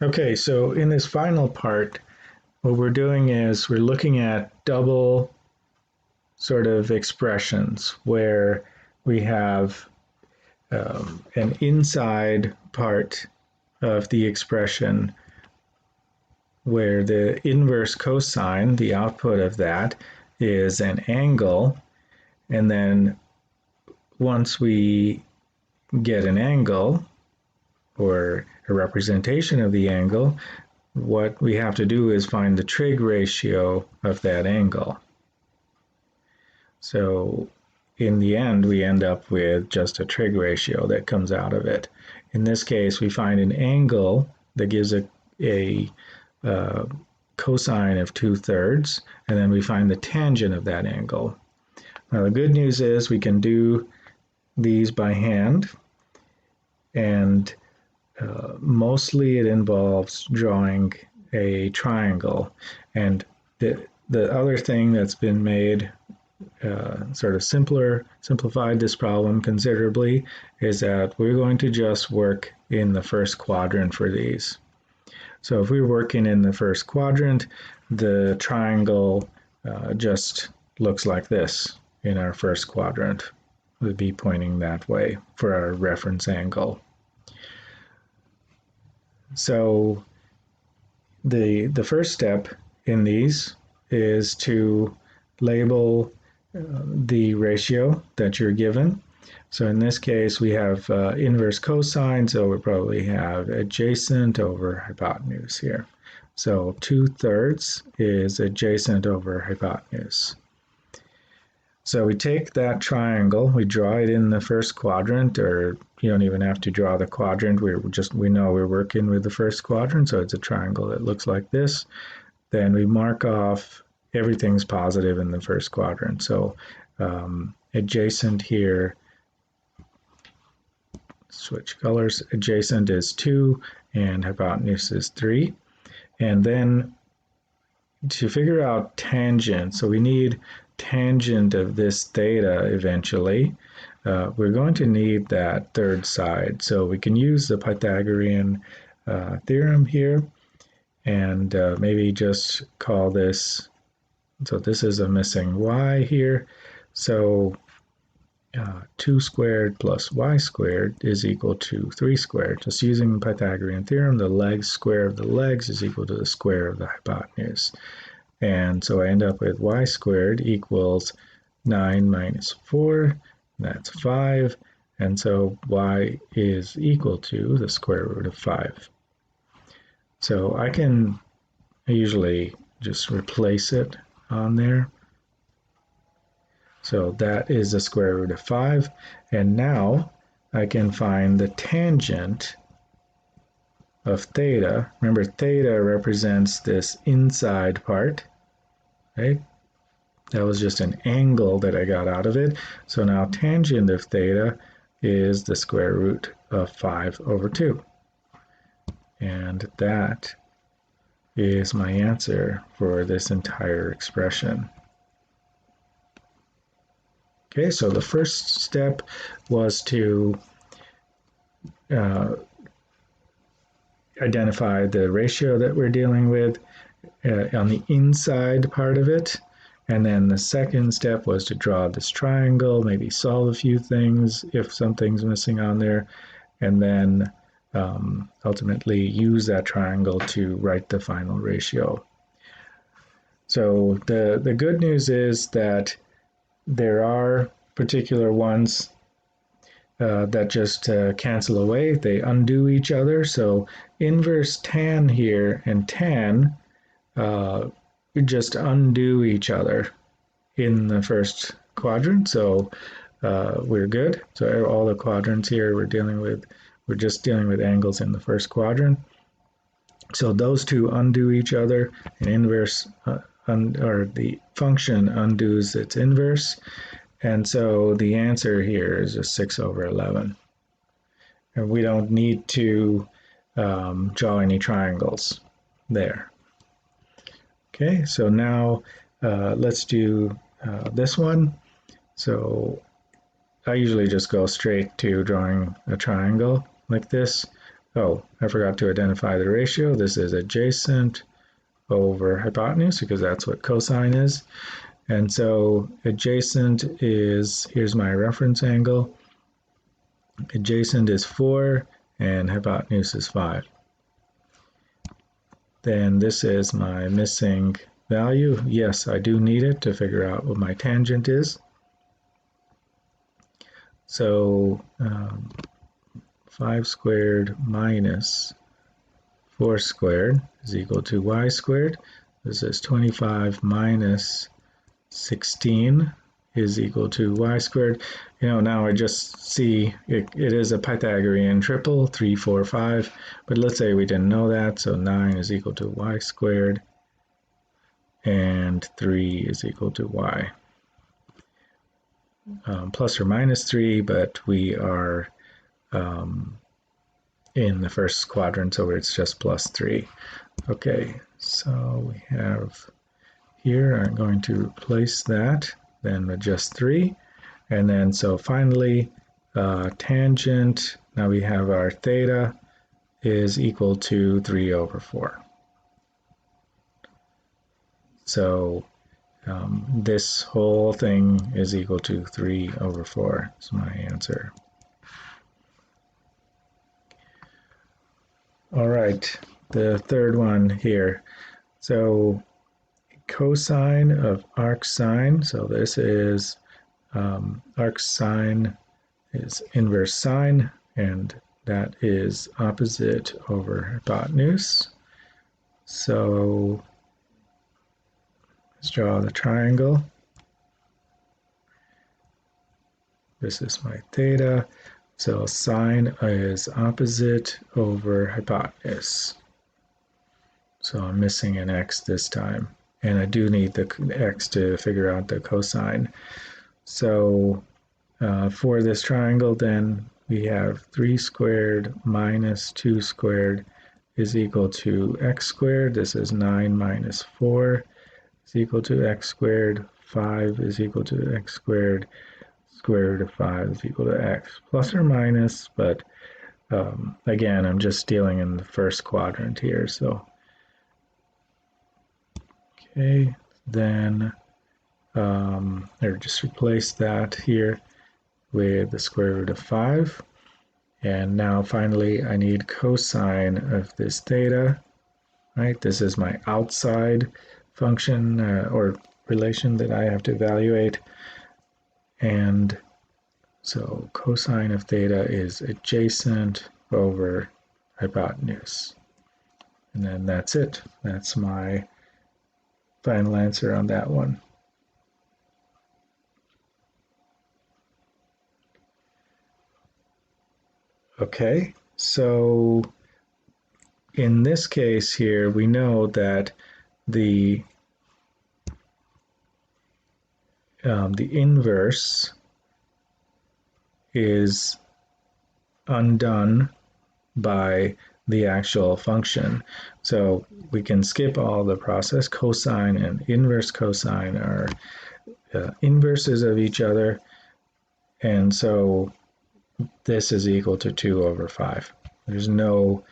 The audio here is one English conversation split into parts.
Okay, so in this final part, what we're doing is we're looking at double sort of expressions where we have an inside part of the expression where the inverse cosine, the output of that, is an angle. And then once we get an angle or a representation of the angle, what we have to do is find the trig ratio of that angle. So in the end, we end up with just a trig ratio that comes out of it. In this case, we find an angle that gives a cosine of 2/3, and then we find the tangent of that angle. Now the good news is we can do these by hand, and mostly it involves drawing a triangle. And the other thing that's been made sort of simplified this problem considerably is that we're going to just work in the first quadrant for these. So if we're working in the first quadrant, the triangle just looks like this in our first quadrant. We'd be pointing that way for our reference angle. So the first step in these is to label the ratio that you're given. So in this case, we have inverse cosine, so we probably have adjacent over hypotenuse here. So 2/3 is adjacent over hypotenuse. So we take that triangle, we draw it in the first quadrant, or you don't even have to draw the quadrant. We know we're working with the first quadrant, so it's a triangle that looks like this. Then we mark off everything's positive in the first quadrant. So adjacent here, switch colors, adjacent is 2 and hypotenuse is 3. And then to figure out tangent, so we need tangent of this theta eventually. We're going to need that third side. So we can use the Pythagorean theorem here and maybe just call this, so this is a missing y here. So 2 squared plus y squared is equal to 3 squared. Just using the Pythagorean theorem, the legs square of the legs is equal to the square of the hypotenuse. And so I end up with y squared equals 9 minus 4, that's 5. And so y is equal to the square root of 5. So I usually just replace it on there. So that is the square root of 5. And now I can find the tangent of theta. Remember, theta represents this inside part, right? That was just an angle that I got out of it. So now tangent of theta is the square root of 5 over 2. And that is my answer for this entire expression. Okay, so the first step was to identify the ratio that we're dealing with on the inside part of it. And then the second step was to draw this triangle, maybe solve a few things if something's missing on there, and then ultimately use that triangle to write the final ratio. So the good news is that there are particular ones that just cancel away. They undo each other. So inverse tan here and tan just undo each other in the first quadrant. So we're good. So all the quadrants here we're just dealing with angles in the first quadrant. So those two undo each other, and inverse or the function undoes its inverse. And so the answer here is just 6 over 11. And we don't need to draw any triangles there. Okay, so now let's do this one. So I usually just go straight to drawing a triangle like this, Oh, I forgot to identify the ratio. This is adjacent over hypotenuse because that's what cosine is. And so adjacent is, here's my reference angle. Adjacent is 4 and hypotenuse is 5. Then this is my missing value. Yes, I do need it to figure out what my tangent is. So 5 squared minus 4 squared is equal to y squared. This is 25 minus 16 is equal to y squared. Now I just see it is a Pythagorean triple, 3, 4, 5. But let's say we didn't know that, so 9 is equal to y squared, and 3 is equal to y. Plus or minus 3, but we are in the first quadrant, so it's just plus 3. Okay, so we have here, I'm going to replace that, then adjust 3, and then so finally tangent, now we have our theta is equal to 3 over 4. So this whole thing is equal to 3 over 4 is my answer. All right, the third one here. So cosine of arc sine, so this is arc sine is inverse sine, and that is opposite over hypotenuse. So let's draw the triangle. This is my theta. So sine is opposite over hypotenuse. So I'm missing an x this time. And I do need the x to figure out the cosine. So for this triangle, then we have 3 squared minus 2 squared is equal to x squared. This is 9 minus 4 is equal to x squared. 5 is equal to x squared. Square root of 5 is equal to x, plus or minus, but again, I'm just dealing in the first quadrant here, so okay, then or just replace that here with the square root of 5, and now finally I need cosine of this theta, right? This is my outside function or relation that I have to evaluate, and so cosine of theta is adjacent over hypotenuse. And then that's it. That's my final answer on that one. Okay, so in this case here, we know that the inverse is undone by the actual function. So we can skip all the process. Cosine and inverse cosine are inverses of each other. And so this is equal to 2 over 5. There's no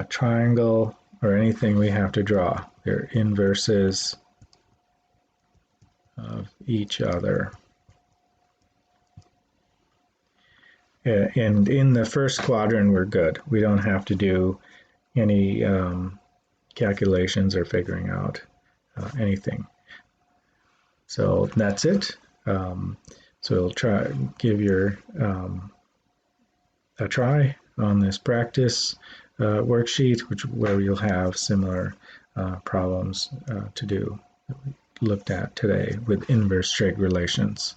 triangle or anything we have to draw. They're inverses of each other. And in the first quadrant, we're good. We don't have to do any calculations or figuring out anything. So that's it. So give your a try on this practice worksheet, where you'll have similar problems to do that we looked at today with inverse trig relations.